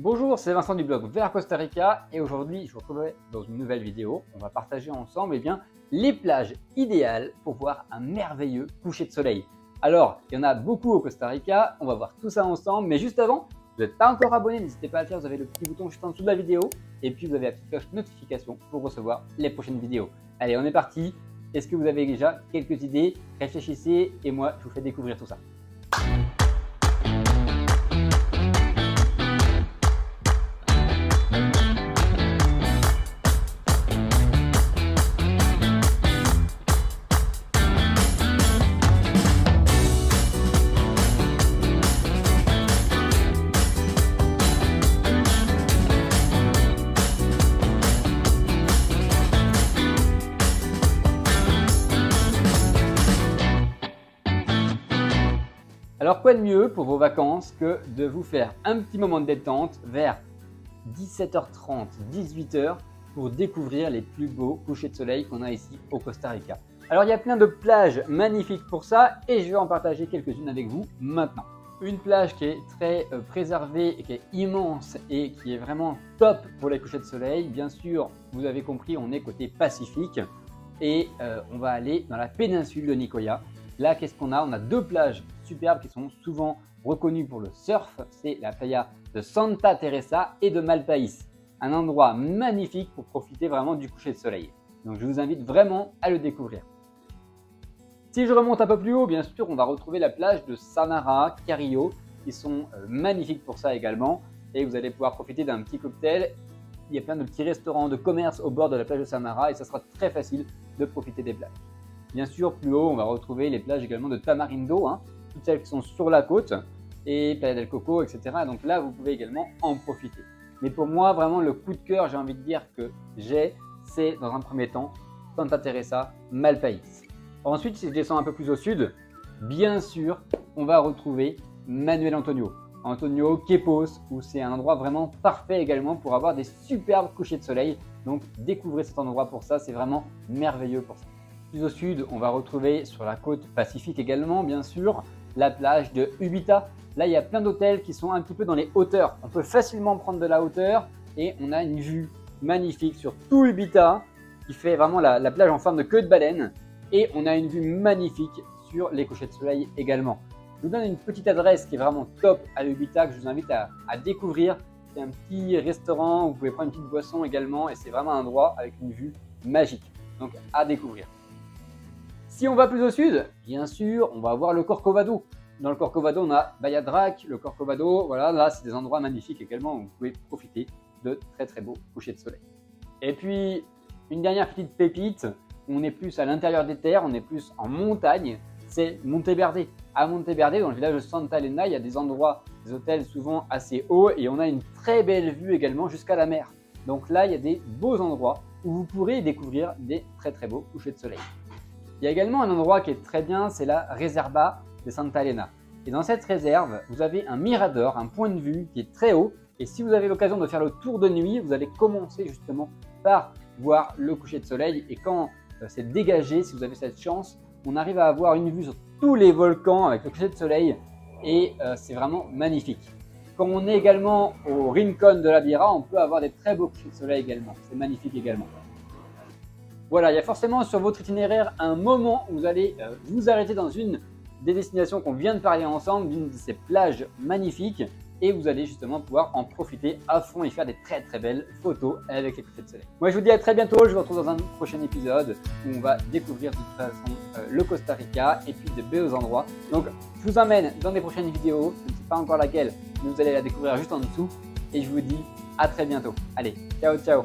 Bonjour, c'est Vincent du blog Vers Costa Rica et aujourd'hui je vous retrouverai dans une nouvelle vidéo. On va partager ensemble les plages idéales pour voir un merveilleux coucher de soleil. Alors, il y en a beaucoup au Costa Rica, on va voir tout ça ensemble, mais juste avant, vous n'êtes pas encore abonné, n'hésitez pas à le faire, vous avez le petit bouton juste en dessous de la vidéo et puis vous avez la petite cloche notification pour recevoir les prochaines vidéos. Allez, on est parti. Est-ce que vous avez déjà quelques idées? Réfléchissez et moi je vous fais découvrir tout ça. Alors quoi de mieux pour vos vacances que de vous faire un petit moment de détente vers 17h30, 18h pour découvrir les plus beaux couchers de soleil qu'on a ici au Costa Rica. Alors il y a plein de plages magnifiques pour ça et je vais en partager quelques-unes avec vous maintenant. Une plage qui est très préservée et qui est immense et qui est vraiment top pour les couchers de soleil. Bien sûr, vous avez compris, on est côté Pacifique et on va aller dans la péninsule de Nicoya. Là, qu'est-ce qu'on a? On a deux plages superbes qui sont souvent reconnues pour le surf. C'est la playa de Santa Teresa et de Malpaís. Un endroit magnifique pour profiter vraiment du coucher de soleil. Donc, je vous invite vraiment à le découvrir. Si je remonte un peu plus haut, bien sûr, on va retrouver la plage de Samara, Carrillo, qui sont magnifiques pour ça également. Et vous allez pouvoir profiter d'un petit cocktail. Il y a plein de petits restaurants de commerce au bord de la plage de Samara et ça sera très facile de profiter des plages. Bien sûr, plus haut, on va retrouver les plages également de Tamarindo, toutes celles qui sont sur la côte, et Playa del Coco, etc. Donc là, vous pouvez également en profiter. Mais pour moi, vraiment, le coup de cœur, j'ai envie de dire que c'est dans un premier temps Santa Teresa, Malpaís. Ensuite, si je descends un peu plus au sud, bien sûr, on va retrouver Manuel Antonio. Antonio, Quepos, où c'est un endroit vraiment parfait également pour avoir des superbes couchers de soleil. Donc, découvrez cet endroit pour ça, c'est vraiment merveilleux pour ça. Plus au sud, on va retrouver sur la côte Pacifique également, bien sûr, la plage de Ubita. Là, il y a plein d'hôtels qui sont un petit peu dans les hauteurs. On peut facilement prendre de la hauteur et on a une vue magnifique sur tout Ubita qui fait vraiment la plage en forme de queue de baleine. Et on a une vue magnifique sur les couchers de soleil également. Je vous donne une petite adresse qui est vraiment top à Ubita que je vous invite à découvrir. C'est un petit restaurant où vous pouvez prendre une petite boisson également et c'est vraiment un endroit avec une vue magique. Donc à découvrir. Si on va plus au sud, bien sûr, on va avoir le Corcovado. Dans le Corcovado, on a Bahia Drac, le Corcovado. Voilà, là, c'est des endroits magnifiques également où vous pouvez profiter de très très beaux couchers de soleil. Et puis, une dernière petite pépite, on est plus à l'intérieur des terres, on est plus en montagne, c'est Monteverde. À Monteverde, dans le village de Santa Elena, il y a des endroits, des hôtels souvent assez hauts et on a une très belle vue également jusqu'à la mer. Donc là, il y a des beaux endroits où vous pourrez découvrir des très très beaux couchers de soleil. Il y a également un endroit qui est très bien, c'est la Reserva de Santa Elena. Et dans cette réserve, vous avez un mirador, un point de vue qui est très haut. Et si vous avez l'occasion de faire le tour de nuit, vous allez commencer justement par voir le coucher de soleil. Et quand c'est dégagé, si vous avez cette chance, on arrive à avoir une vue sur tous les volcans avec le coucher de soleil. Et c'est vraiment magnifique. Quand on est également au Rincón de la Vieira, on peut avoir des très beaux couchers de soleil également. C'est magnifique également. Voilà, il y a forcément sur votre itinéraire un moment où vous allez vous arrêter dans une des destinations qu'on vient de parler ensemble, d'une de ces plages magnifiques et vous allez justement pouvoir en profiter à fond et faire des très très belles photos avec les couchers de soleil. Moi je vous dis à très bientôt, je vous retrouve dans un prochain épisode où on va découvrir de toute façon le Costa Rica et puis de beaux endroits. Donc je vous emmène dans des prochaines vidéos, je ne sais pas encore laquelle, mais vous allez la découvrir juste en dessous et je vous dis à très bientôt. Allez, ciao ciao.